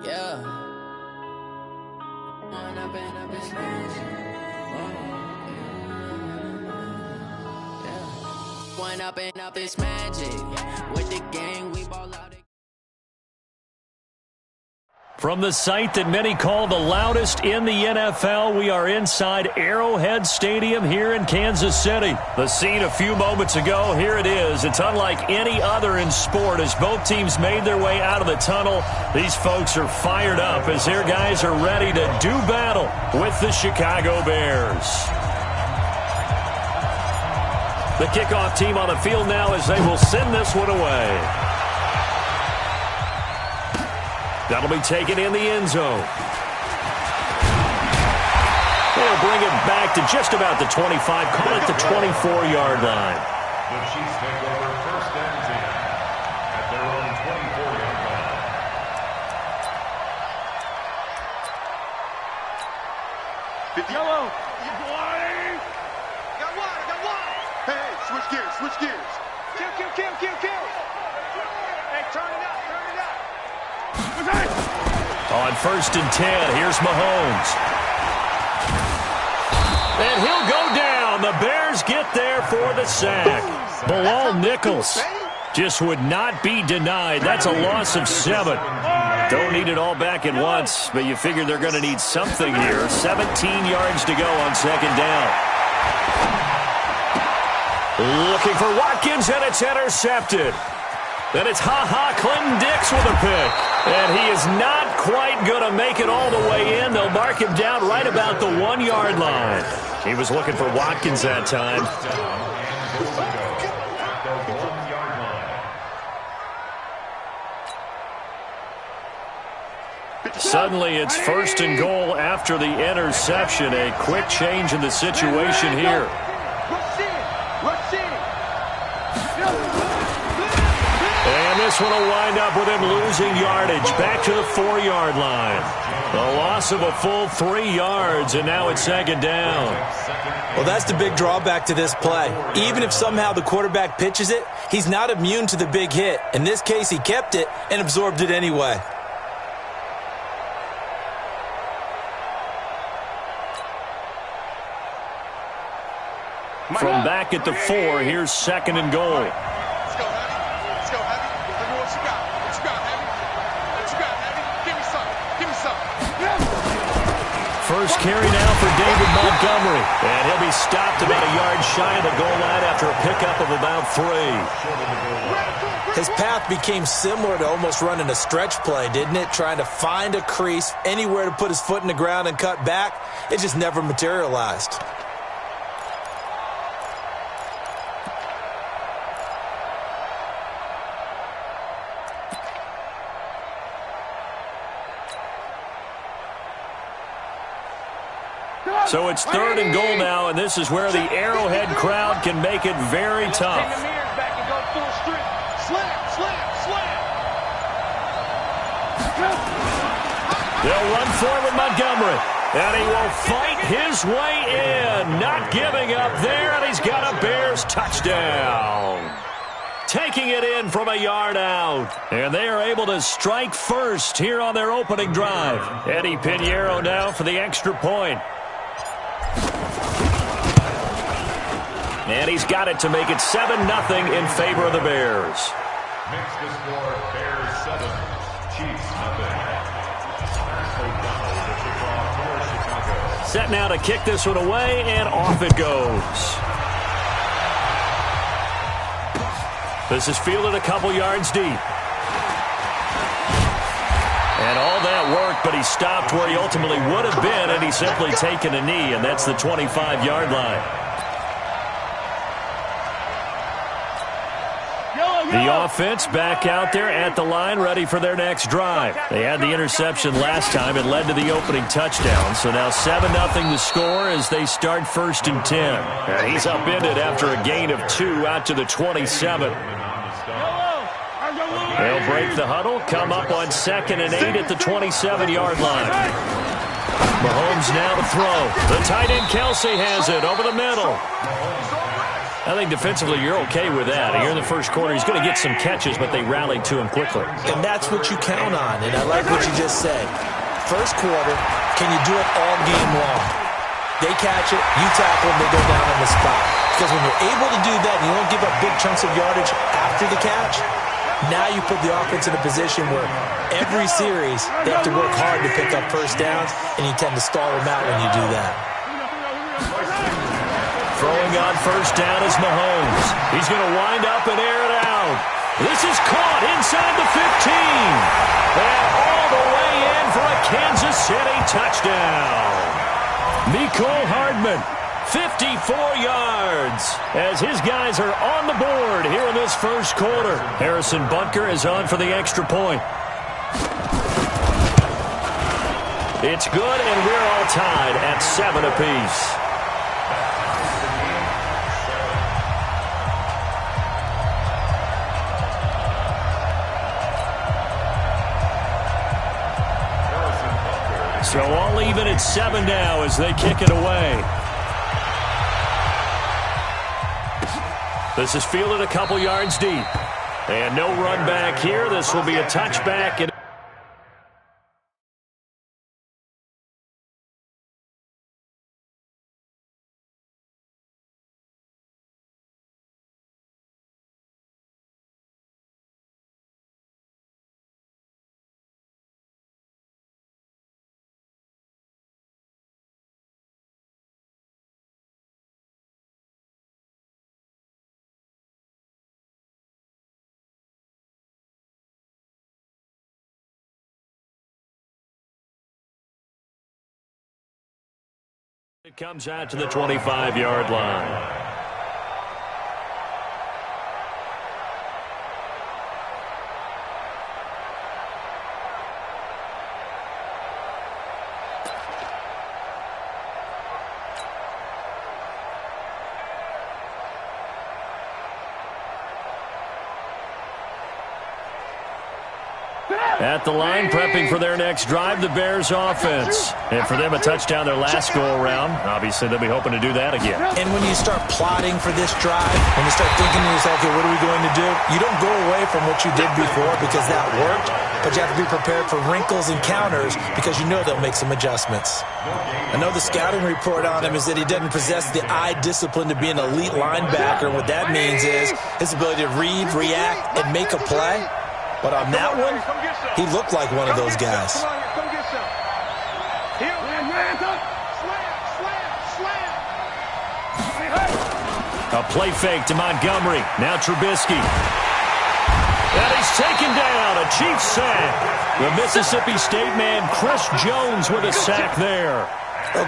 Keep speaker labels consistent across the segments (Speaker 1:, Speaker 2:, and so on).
Speaker 1: Yeah. Wind up in this magic. Yeah. Wind up in this magic. With the gang, we ball out.
Speaker 2: From the site that many call the loudest in the NFL, we are inside Arrowhead Stadium here in Kansas City. The scene a few moments ago, here it is. It's unlike any other in sport as both teams made their way out of the tunnel. These folks are fired up as their guys are ready to do battle with the Chicago Bears. The kickoff team on the field now as they will send this one away. That'll be taken in the end zone. They'll bring it back to just about the 25, call it the 24-yard line.
Speaker 3: The Chiefs take over first and 10 at their own 24-yard line.
Speaker 4: Yellow. Got one. Hey, switch gears. Kill. Hey, turn it up.
Speaker 2: On first and 10, here's Mahomes. And he'll go down. The Bears get there for the sack. Bilal Nichols just would not be denied. That's a loss of 7. Don't need it all back at once, but you figure they're going to need something here. 17 yards to go on second down. Looking for Watkins, and it's intercepted. Then it's Clinton Dix with a pick. And he is not quite going to make it all the way in. They'll mark him down right about the 1-yard line. He was looking for Watkins that time. Suddenly it's first and goal after the interception. A quick change in the situation here. And this one will wind up with him losing yardage back to the 4-yard line. A loss of a full 3 yards, and now it's second down.
Speaker 5: Well, that's the big drawback to this play. Even if somehow the quarterback pitches it, he's not immune to the big hit. In this case, he kept it and absorbed it anyway.
Speaker 2: From back at the 4, here's second and goal. First carry now for David Montgomery. And he'll be stopped about a yard shy of the goal line after a pickup of about 3.
Speaker 5: His path became similar to almost running a stretch play, didn't it? Trying to find a crease, anywhere to put his foot in the ground and cut back. It just never materialized.
Speaker 2: So it's third and goal now, and this is where the Arrowhead crowd can make it very tough. They'll run forward Montgomery, and he will fight his way in. Not giving up there, and he's got a Bears touchdown. Taking it in from a yard out. And they are able to strike first here on their opening drive. Eddie Pinheiro now for the extra point. And he's got it to make it 7-0 in favor of the Bears.
Speaker 3: Makes the score Bears 7, Chiefs nothing.
Speaker 2: Set now to kick this one away, and off it goes. This is fielded a couple yards deep. And all that work, but he stopped where he ultimately would have been, and he's simply taken a knee, and that's the 25-yard line. The offense back out there at the line, ready for their next drive. They had the interception last time. It led to the opening touchdown. So now 7-0 the score as they start first and 10. And he's upended after a gain of 2 out to the 27. They'll break the huddle, come up on second and 8 at the 27-yard line. Mahomes now to throw. The tight end Kelsey has it over the middle. I think defensively you're okay with that. Here in the first quarter, he's going to get some catches, but they rallied to him quickly.
Speaker 5: And that's what you count on, and I like what you just said. First quarter, can you do it all game long? They catch it, you tackle them, they go down on the spot. Because when you're able to do that and you don't give up big chunks of yardage after the catch, now you put the offense in a position where every series they have to work hard to pick up first downs, and you tend to stall them out when you do that.
Speaker 2: Throwing on first down is Mahomes. He's going to wind up and air it out. This is caught inside the 15. And all the way in for a Kansas City touchdown. Mecole Hardman, 54 yards, as his guys are on the board here in this first quarter. Harrison Butker is on for the extra point. It's good, and we're all tied at 7 apiece. So all even at 7 now as they kick it away. This is fielded a couple yards deep. And no run back here. This will be a touchback. And it comes out to the 25-yard line. At the line, prepping for their next drive, the Bears offense. And for them, a touchdown their last go-around. Obviously, they'll be hoping to do that again.
Speaker 5: And when you start plotting for this drive, when you start thinking to yourself, okay, what are we going to do? You don't go away from what you did before because that worked, but you have to be prepared for wrinkles and counters because you know they'll make some adjustments. I know the scouting report on him is that he doesn't possess the eye discipline to be an elite linebacker. And what that means is his ability to read, react, and make a play. But on that one, he looked like one of those guys.
Speaker 2: A play fake to Montgomery. Now Trubisky. And he's taken down. A Chiefs sack. The Mississippi State man, Chris Jones, with a sack there.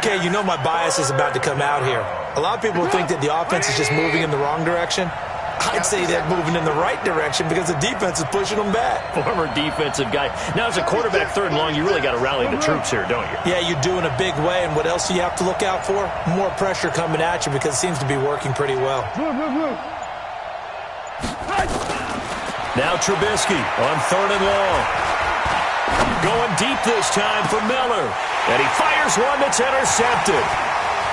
Speaker 5: Okay, you know my bias is about to come out here. A lot of people think that the offense is just moving in the wrong direction. I'd say they're moving in the right direction because the defense is pushing them back.
Speaker 2: Former defensive guy. Now, as a quarterback, third and long, you really got to rally the troops here, don't you?
Speaker 5: Yeah, you do in a big way. And what else do you have to look out for? More pressure coming at you because it seems to be working pretty well.
Speaker 2: Now Trubisky on third and long. Going deep this time for Miller. And he fires one that's intercepted.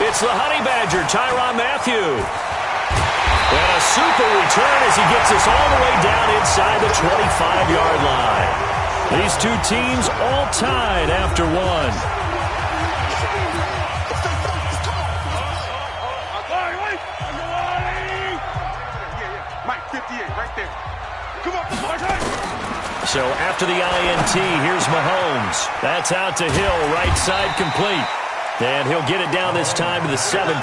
Speaker 2: It's the Honey Badger, Tyrann Mathieu. And a super return as he gets us all the way down inside the 25-yard line. These two teams all tied after one.
Speaker 4: Mike, 58, right there. Come on,
Speaker 2: So after the INT, here's Mahomes. That's out to Hill, right side complete. And he'll get it down this time to the 17.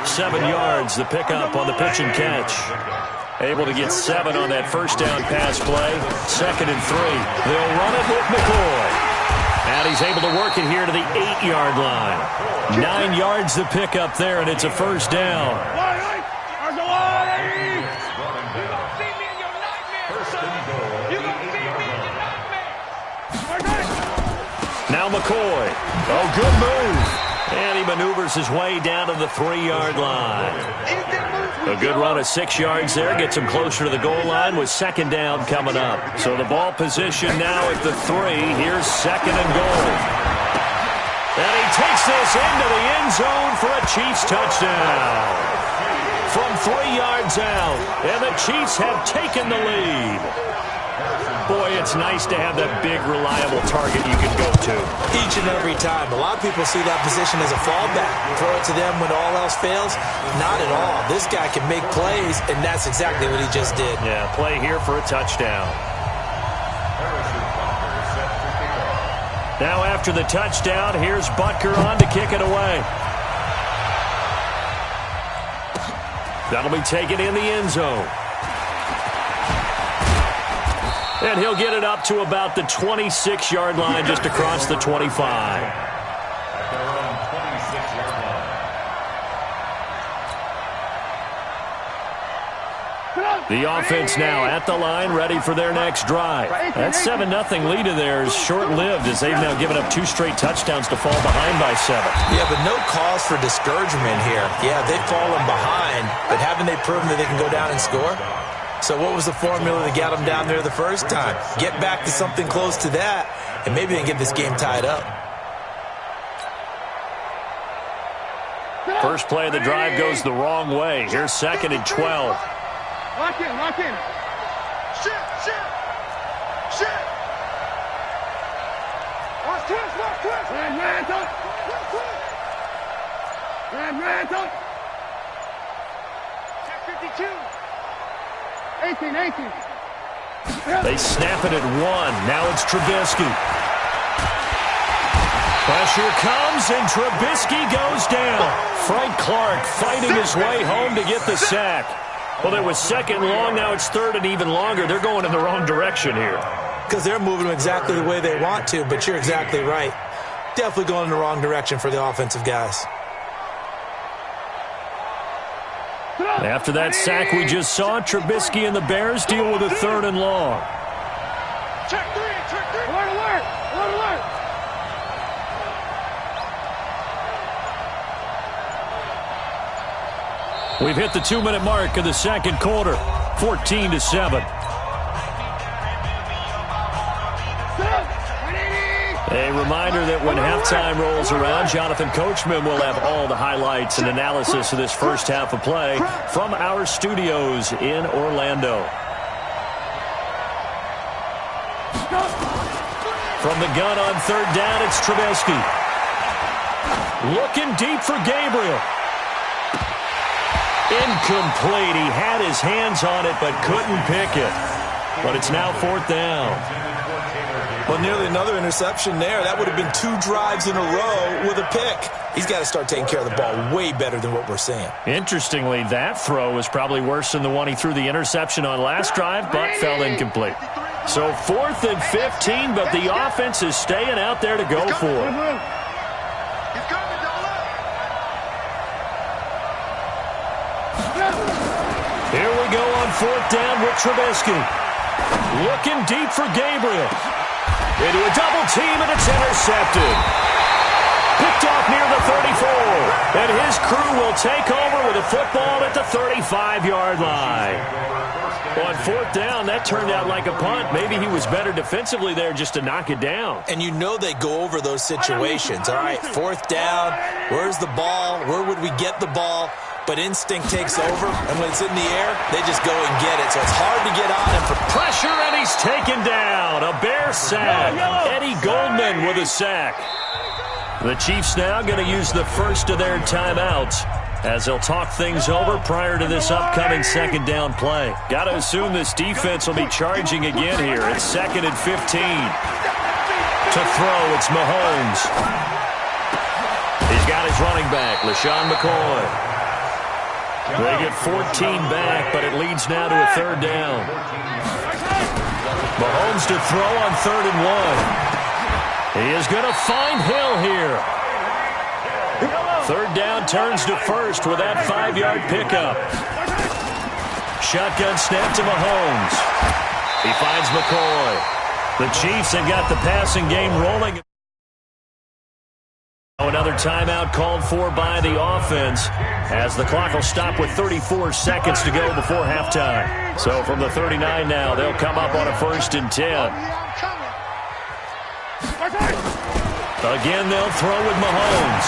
Speaker 2: 7 yards, the pickup on the pitch and catch. Able to get 7 on that first down pass play. 2nd and 3. They'll run it with McCoy. And he's able to work it here to the 8-yard line. 9 yards the pickup there, and it's a first down. Now McCoy. Oh, good move. And he maneuvers his way down to the 3-yard line. A good run of 6 yards there. Gets him closer to the goal line with second down coming up. So the ball position now at the 3. Here's 2nd and goal. And he takes this into the end zone for a Chiefs touchdown. from 3 yards out. And the Chiefs have taken the lead. Boy, it's nice to have that big, reliable target you can go to.
Speaker 5: Each and every time. A lot of people see that position as a fallback. Throw it to them when all else fails. Not at all. This guy can make plays, and that's exactly what he just did.
Speaker 2: Yeah, play here for a touchdown. Now after the touchdown, here's Butker on to kick it away. That'll be taken in the end zone. And he'll get it up to about the 26-yard line, just across the 25.
Speaker 3: At their own 26-yard line.
Speaker 2: The offense now at the line, ready for their next drive. That 7-0 lead of theirs short-lived, as they've now given up 2 straight touchdowns to fall behind by 7.
Speaker 5: Yeah, but no cause for discouragement here. Yeah, they've fallen behind, but haven't they proven that they can go down and score? So what was the formula that got them down there the first time? Get back to something close to that, and maybe they can get this game tied up.
Speaker 2: First play of the drive goes the wrong way. Here's 2nd and 12.
Speaker 4: Lock in, lock in. Shit. Watch twist. Mantle. Check 52. 18.
Speaker 2: They snap it at 1. Now it's Trubisky. Pressure comes, and Trubisky goes down. Frank Clark fighting his way home to get the sack. Well, it was 2nd and long. Now it's 3rd and even longer. They're going in the wrong direction here.
Speaker 5: Because they're moving them exactly the way they want to, but you're exactly right. Definitely going in the wrong direction for the offensive guys.
Speaker 2: After that sack we just saw, Trubisky and the Bears deal with a 3rd and long.
Speaker 4: Check 3. Alert.
Speaker 2: We've hit the 2-minute mark of the second quarter, 14-7. A reminder that when halftime rolls around, Jonathan Coachman will have all the highlights and analysis of this first half of play from our studios in Orlando. From the gun on 3rd down, it's Trubisky. Looking deep for Gabriel. Incomplete. He had his hands on it but couldn't pick it. But it's now 4th down.
Speaker 5: Well, nearly another interception there. That would have been 2 drives in a row with a pick. He's got to start taking care of the ball way better than what we're seeing.
Speaker 2: Interestingly, that throw was probably worse than the one he threw the interception on last drive, but fell incomplete. So 4th and 15, but the offense is staying out there to go for it. Here we go on 4th down with Trubisky. Looking deep for Gabriel. Into a double team, and it's intercepted. Picked off near the 34. And his crew will take over with a football at the 35-yard line. On 4th down, that turned out like a punt. Maybe he was better defensively there just to knock it down.
Speaker 5: And you know they go over those situations. All right, 4th down, where's the ball? Where would we get the ball? But instinct takes over, and when it's in the air, they just go and get it. So it's hard to get on him. For
Speaker 2: pressure, and he's taken down. A Bear sack. Eddie Goldman with a sack. The Chiefs now going to use the first of their timeouts as they'll talk things over prior to this upcoming 2nd down play. Got to assume this defense will be charging again here. It's 2nd and 15. To throw, it's Mahomes. He's got his running back, LaShawn McCoy. They get 14 back, but it leads now to a 3rd down. Mahomes to throw on 3rd and 1. He is going to find Hill here. 3rd down turns to 1st with that 5-yard pickup. Shotgun snap to Mahomes. He finds McCoy. The Chiefs have got the passing game rolling. Another timeout called for by the offense as the clock will stop with 34 seconds to go before halftime. So from the 39 now, they'll come up on a 1st and 10. Again, they'll throw with Mahomes.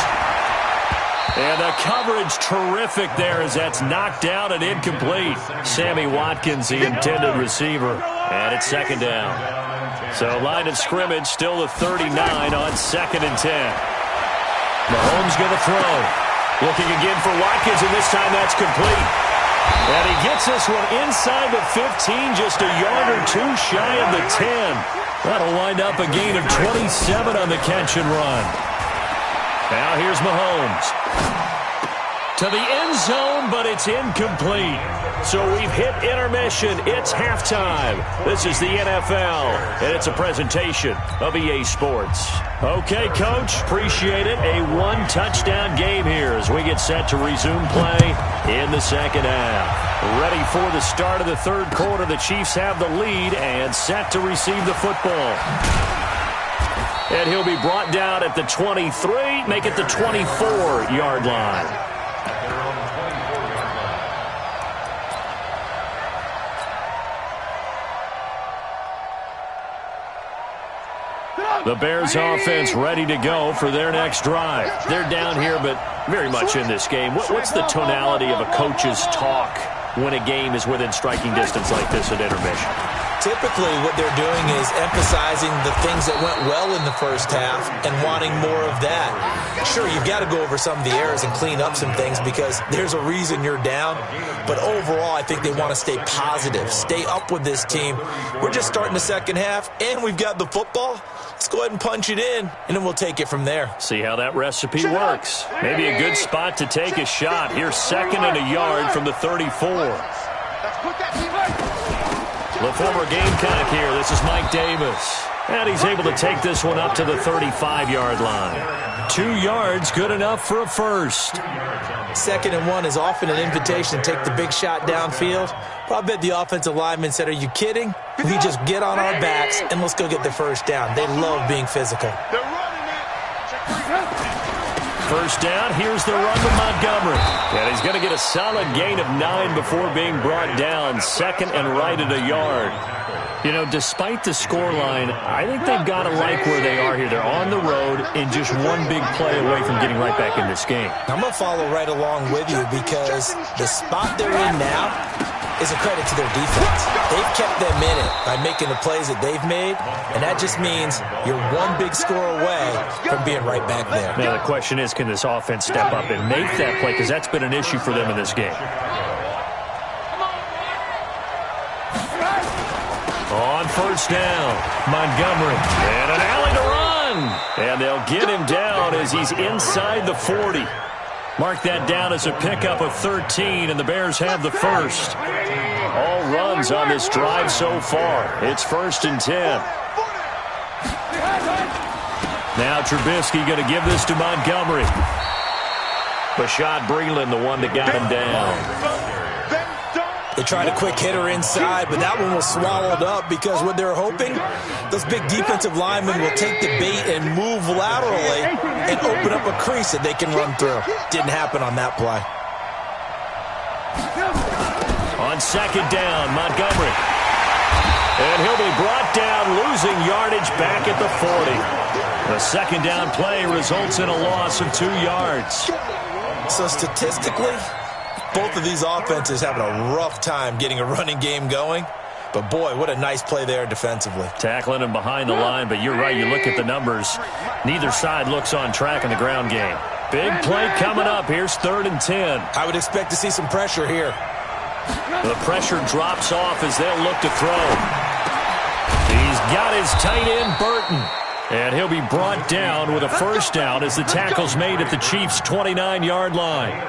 Speaker 2: And the coverage terrific there as that's knocked down and incomplete. Sammy Watkins, the intended receiver. And it's second down. So line of scrimmage still the 39 on 2nd and 10. Mahomes going to throw. Looking again for Watkins, and this time that's complete. And he gets this one inside the 15, just a yard or two shy of the 10. That'll wind up a gain of 27 on the catch and run. Now here's Mahomes. To the end zone, but it's incomplete. So we've hit intermission. It's halftime. This is the NFL, and it's a presentation of EA Sports. Okay, Coach, appreciate it. A one-touchdown game here as we get set to resume play in the second half. Ready for the start of the third quarter. The Chiefs have the lead and set to receive the football. And he'll be brought down at the 23, make it the 24-yard line. The Bears offense ready to go for their next drive. They're down here, but very much in this game. What's the tonality of a coach's talk when a game is within striking distance like this at intermission?
Speaker 5: Typically, what they're doing is emphasizing the things that went well in the first half and wanting more of that. Sure, you've got to go over some of the errors and clean up some things because there's a reason you're down. But overall, I think they want to stay positive, stay up with this team. We're just starting the second half, and we've got the football. Let's go ahead and punch it in, and then we'll take it from there.
Speaker 2: See how that recipe works. Maybe a good spot to take a shot. Here's 2nd and a yard from the 34. The former Gamecock here. This is Mike Davis. And he's able to take this one up to the 35-yard line. 2 yards, good enough for a first.
Speaker 5: 2nd and 1 is often an invitation to take the big shot downfield. But I bet the offensive lineman said, are you kidding? We just get on our backs and let's go get the first down. They love being physical.
Speaker 2: First down, here's the run to Montgomery. And he's going to get a solid gain of 9 before being brought down. 2nd and right at a yard. You know, despite the scoreline, I think they've got to like where they are here. They're on the road and just one big play away from getting right back in this game.
Speaker 5: I'm going to follow right along with you because the spot they're in now is a credit to their defense. They've kept them in it by making the plays that they've made, and that just means you're one big score away from being right back there.
Speaker 2: Now, the question is, can this offense step up and make that play? Because that's been an issue for them in this game. On first down, Montgomery. And an alley to run. And they'll get him down as he's inside the 40. Mark that down as a pickup of 13, and the Bears have the first. All runs on this drive so far. It's 1st and 10. Now Trubisky going to give this to Montgomery. Bashad Breeland, the one that got him down.
Speaker 5: They tried a quick hitter inside, but that one was swallowed up because what they're hoping, those big defensive linemen will take the bait and move laterally and open up a crease that they can run through. Didn't happen on that play.
Speaker 2: On 2nd down, Montgomery. And he'll be brought down, losing yardage back at the 40. The 2nd down play results in a loss of 2 yards.
Speaker 5: So statistically, both of these offenses having a rough time getting a running game going. But, boy, what a nice play there defensively.
Speaker 2: Tackling him behind the line, but you're right. You look at the numbers. Neither side looks on track in the ground game. Big play coming up. Here's 3rd and 10.
Speaker 5: I would expect to see some pressure here.
Speaker 2: The pressure drops off as they'll look to throw. He's got his tight end, Burton. And he'll be brought down with a first down as the tackle's made at the Chiefs' 29-yard line.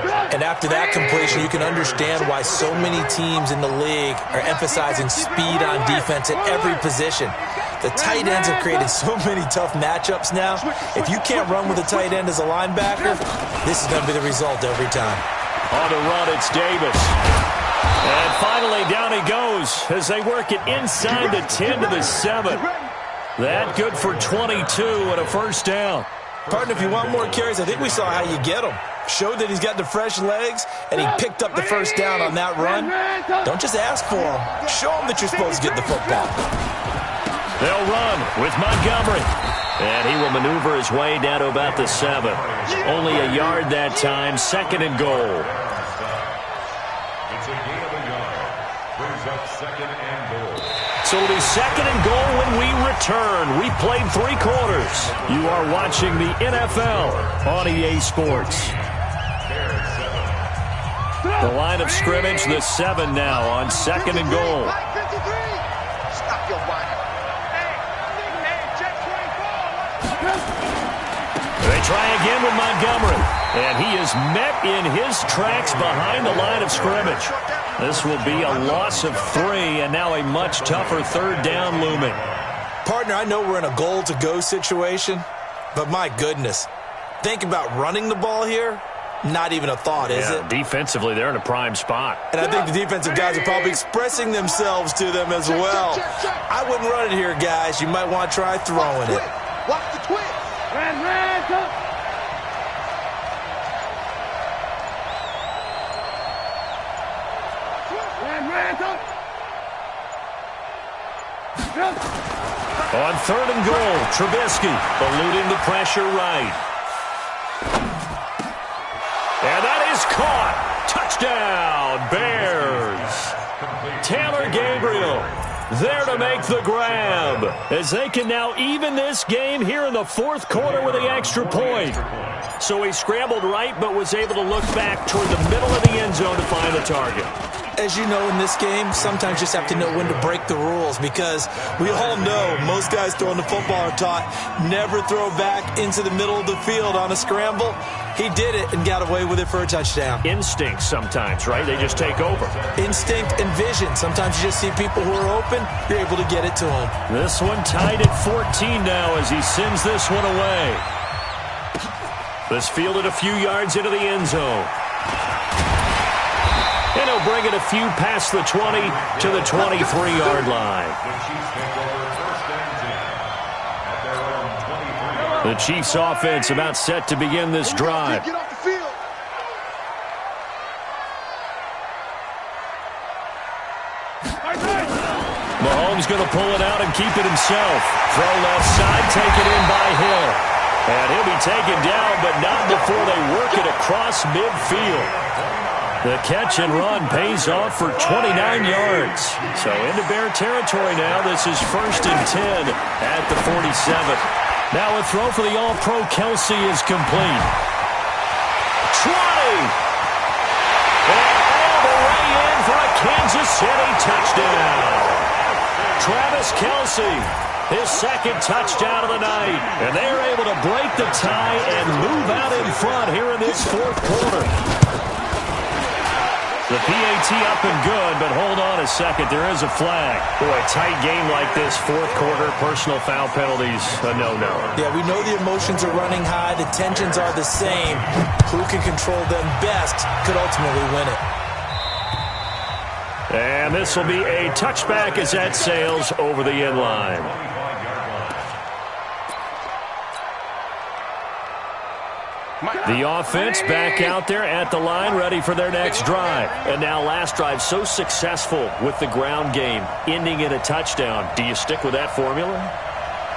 Speaker 5: And after that completion, you can understand why so many teams in the league are emphasizing speed on defense at every position. The tight ends have created so many tough matchups now. If you can't run with a tight end as a linebacker, this is going to be the result every time.
Speaker 2: On the run, it's Davis. And finally, down he goes as they work it inside the 10 to the 7. That good for 22 and a first down.
Speaker 5: Partner, if you want more carries, I think we saw how you get them. Showed that he's got the fresh legs, and he picked up the first down on that run. Don't just ask for him. Show him that you're supposed to get the football.
Speaker 2: They'll run with Montgomery. And he will maneuver his way down to about the 7. Only a yard that time, 2nd and goal.
Speaker 3: It's a gain of a yard. Brings up 2nd and goal.
Speaker 2: So it'll be 2nd and goal when we return. We played 3 quarters. You are watching the NFL on EA Sports. The line of scrimmage, the 7 now on 2nd and goal.
Speaker 4: Stop your whining.
Speaker 2: They try again with Montgomery. And he is met in his tracks behind the line of scrimmage. This will be a loss of 3, and now a much tougher 3rd down looming.
Speaker 5: Partner, I know we're in a goal-to-go situation, but my goodness, think about running the ball here. Not even a thought, is it?
Speaker 2: Defensively, they're in a prime spot.
Speaker 5: And I think the defensive guys are probably expressing themselves to them as well. I wouldn't run it here, guys. You might want to try throwing it.
Speaker 4: Watch the twist.
Speaker 2: On 3rd and goal, Trubisky eluding the pressure right. And that is caught. Touchdown, Bears. Taylor Gabriel there to make the grab as they can now even this game here in the 4th quarter with the extra point. So he scrambled right but was able to look back toward the middle of the end zone to find the target.
Speaker 5: As you know, in this game, sometimes you just have to know when to break the rules because we all know most guys throwing the football are taught never throw back into the middle of the field on a scramble. He did it and got away with it for a touchdown.
Speaker 2: Instinct sometimes, right? They just take over.
Speaker 5: Instinct and vision. Sometimes you just see people who are open, you're able to get it to them.
Speaker 2: This one tied at 14 now as he sends this one away. This fielded a few yards into the end zone. And he'll bring it a few past the 20 to the 23-yard line. The Chiefs offense about set to begin this drive.
Speaker 4: Get off the field.
Speaker 2: Mahomes going to pull it out and keep it himself. Throw left side, taken in by Hill. And he'll be taken down, but not before they work it across midfield. The catch and run pays off for 29 yards. So into Bear territory now. This is 1st and 10 at the 47. Now a throw for the All-Pro Kelsey is complete. 20! And all the way in for a Kansas City touchdown. Travis Kelsey, his 2nd touchdown of the night. And they're able to break the tie and move out in front here in this 4th quarter. The PAT up and good, but hold on a second. There is a flag. Boy, a tight game like this, 4th quarter, personal foul penalties, a no-no.
Speaker 5: Yeah, we know the emotions are running high. The tensions are the same. Who can control them best could ultimately win it.
Speaker 2: And this will be a touchback as that sails over the end line. The offense back out there at the line, ready for their next drive. And now last drive so successful with the ground game, ending in a touchdown. Do you stick with that formula?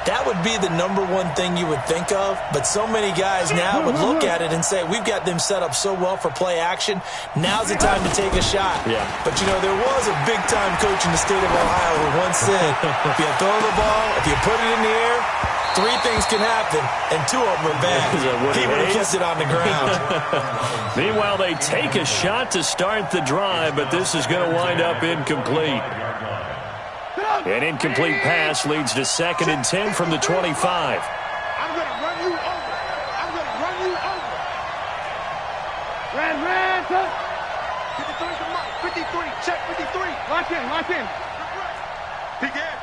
Speaker 5: That would be the number one thing you would think of, but so many guys now would look at it and say, we've got them set up so well for play action, now's the time to take a shot.
Speaker 2: Yeah.
Speaker 5: But, you know, there was a big-time coach in the state of Ohio who once said, if you throw the ball, if you put it in the air, 3 things can happen, and 2 of them are bad. He would have kept it on the ground.
Speaker 2: Meanwhile, they take a shot to start the drive, but this is going to wind up incomplete. An incomplete pass leads to 2nd and 10 from the 25.
Speaker 4: I'm going to run you over. I'm going to run you over. Ran, 53 to Mike. 53, check 53. Lock in. Big edge.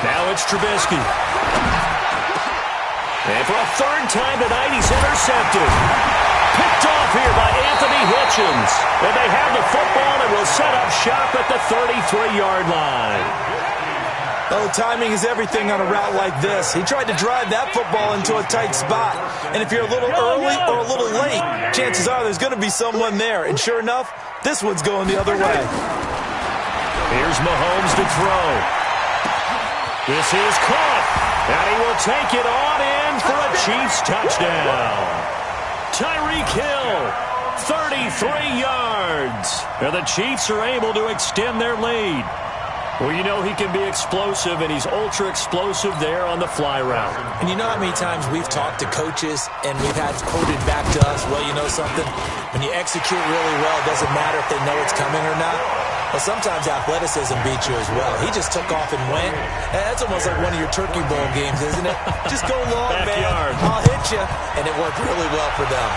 Speaker 2: Now it's Trubisky. And for a 3rd time tonight, he's intercepted. Picked off here by Anthony Hitchens. And they have the football and will set up shop at the 33-yard line.
Speaker 5: Oh, timing is everything on a route like this. He tried to drive that football into a tight spot. And if you're a little early or a little late, chances are there's going to be someone there. And sure enough, this one's going the other way.
Speaker 2: Here's Mahomes to throw. This is caught, and he will take it on in for a Chiefs touchdown. Tyreek Hill, 33 yards. And the Chiefs are able to extend their lead. Well, you know he can be explosive, and he's ultra-explosive there on the fly route.
Speaker 5: And you know how many times we've talked to coaches and we've had quoted back to us, well, you know something? When you execute really well, it doesn't matter if they know it's coming or not. Well, sometimes athleticism beats you as well. He just took off and went. And that's almost like one of your Turkey Bowl games, isn't it? Just go long,
Speaker 2: Backyard.
Speaker 5: man. I'll hit you. And it worked really well for them.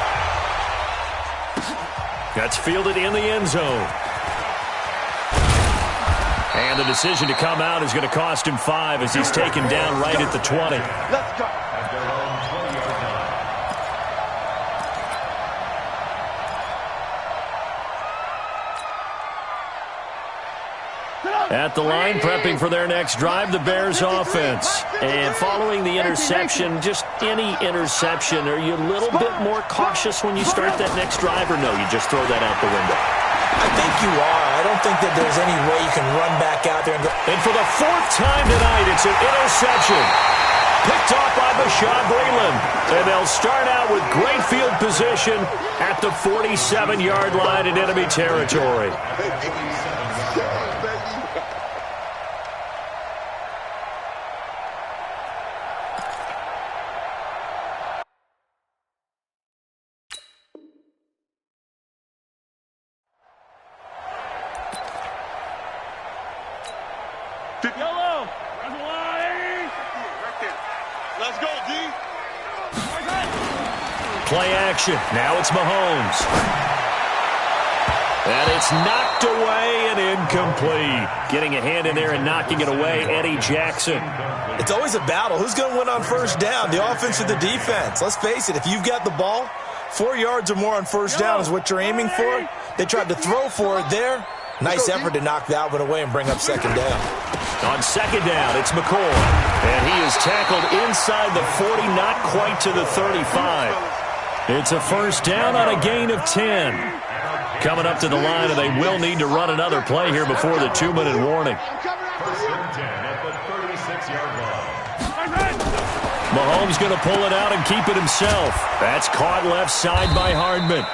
Speaker 2: That's fielded in the end zone. And the decision to come out is going to cost him 5 as he's taken down right at the 20.
Speaker 4: Let's go.
Speaker 2: At the line, prepping for their next drive, the Bears offense. And following the interception, just any interception, are you a little bit more cautious when you start that next drive, or no, you just throw that out the window?
Speaker 5: I think you are. I don't think that there's any way you can run back out there and go.
Speaker 2: And for the 4th time tonight, it's an interception. Picked off by Bashaud Breeland. And they'll start out with great field position at the 47-yard line in enemy territory.
Speaker 4: Yellow. Let's go, D.
Speaker 2: Play action. Now it's Mahomes. And it's knocked away and incomplete. Getting a hand in there and knocking it away, Eddie Jackson.
Speaker 5: It's always a battle. Who's going to win on first down, the offense or the defense? Let's face it, if you've got the ball, 4 yards or more on first down is what you're aiming for. They tried to throw for it there. Nice effort to knock that one away and bring up second down.
Speaker 2: On second down, it's McCoy. And he is tackled inside the 40, not quite to the 35. It's a first down on a gain of 10. Coming up to the line, and they will need to run another play here before the 2-minute warning.
Speaker 3: First and 10 at the 36-yard line.
Speaker 2: Mahomes going to pull it out and keep it himself. That's caught left side by Hardman.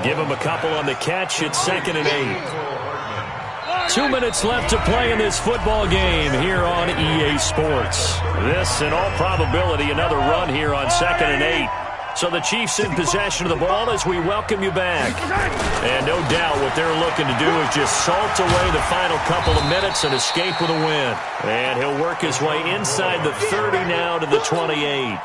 Speaker 2: Give him a couple on the catch. It's 2nd and 8. 2 minutes left to play in this football game here on EA Sports. This, in all probability, another run here on 2nd and 8. So the Chiefs in possession of the ball as we welcome you back. And no doubt what they're looking to do is just salt away the final couple of minutes and escape with a win. And he'll work his way inside the 30 now to the 28.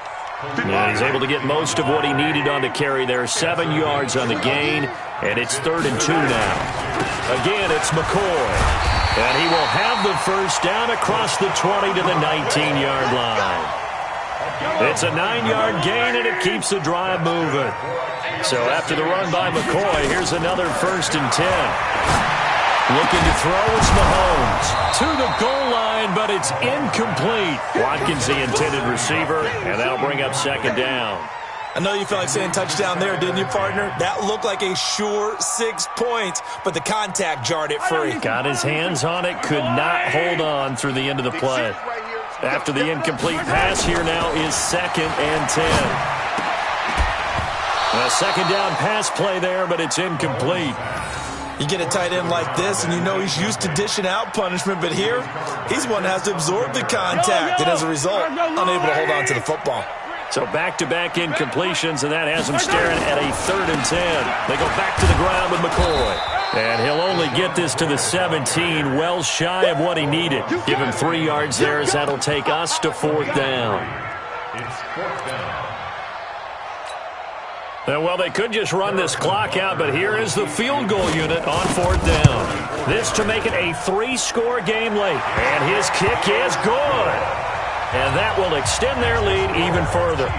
Speaker 2: And he's able to get most of what he needed on the carry there. 7 yards on the gain, and it's 3rd and 2 now. Again, it's McCoy. And he will have the first down across the 20 to the 19-yard line. It's a 9-yard gain, and it keeps the drive moving. So after the run by McCoy, here's another 1st and 10. Looking to throw, it's Mahomes. To the goal line, but it's incomplete. Watkins, the intended receiver, and that'll bring up 2nd down.
Speaker 5: I know you felt like saying touchdown there, didn't you, partner? That looked like a sure 6 points, but the contact jarred it free.
Speaker 2: Got his hands on it, could not hold on through the end of the play. After the incomplete pass, here now is 2nd and 10. A 2nd down pass play there, but it's incomplete.
Speaker 5: You get a tight end like this, and you know he's used to dishing out punishment, but here, he's one that has to absorb the contact, and as a result, unable to hold on to the football.
Speaker 2: So back-to-back incompletions, and that has him staring at a 3rd and 10. They go back to the ground with McCoy. And he'll only get this to the 17, well shy of what he needed. Give him 3 yards there, as that'll take us to 4th down.
Speaker 3: It's 4th down.
Speaker 2: Well, they could just run this clock out, but here is the field goal unit on 4th down. This to make it a 3-score game late. And his kick is good. And that will extend their lead even further.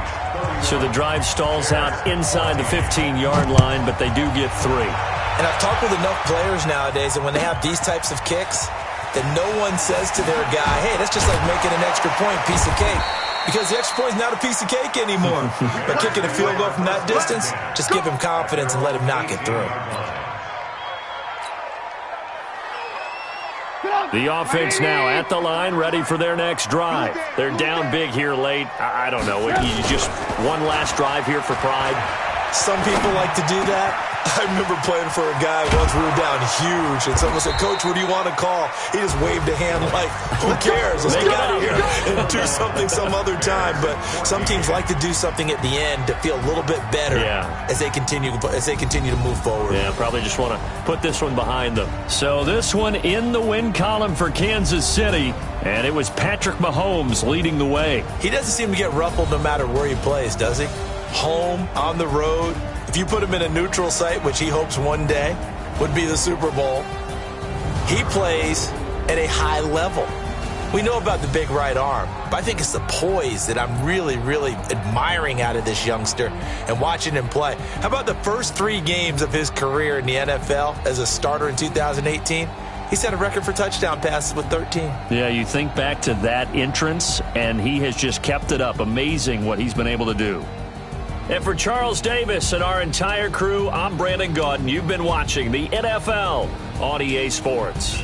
Speaker 2: So the drive stalls out inside the 15-yard line, but they do get 3.
Speaker 5: And I've talked with enough players nowadays that when they have these types of kicks, that no one says to their guy, hey, that's just like making an extra point, piece of cake. Because the extra point is not a piece of cake anymore. But kicking a field goal from that distance, just give him confidence and let him knock it through.
Speaker 2: The offense now at the line, ready for their next drive. They're down big here late. I don't know. You just one last drive here for pride.
Speaker 5: Some people like to do that. I remember playing for a guy once. We were down huge, and someone said, "Coach, what do you want to call?" He just waved a hand like, "Who cares? Let's get out of here and do something some other time." But some teams like to do something at the end to feel a little bit better as they continue to move forward.
Speaker 2: Yeah, probably just want to put this one behind them. So this one in the win column for Kansas City, and it was Patrick Mahomes leading the way.
Speaker 5: He doesn't seem to get ruffled no matter where he plays, does he? Home, on the road. If you put him in a neutral site, which he hopes one day would be the Super Bowl, he plays at a high level. We know about the big right arm, but I think it's the poise that I'm really, really admiring out of this youngster and watching him play. How about the first 3 games of his career in the NFL as a starter in 2018? He set a record for touchdown passes with 13.
Speaker 2: Yeah, you think back to that entrance, and he has just kept it up. Amazing what he's been able to do. And for Charles Davis and our entire crew, I'm Brandon Gaudin. You've been watching the NFL on EA Sports.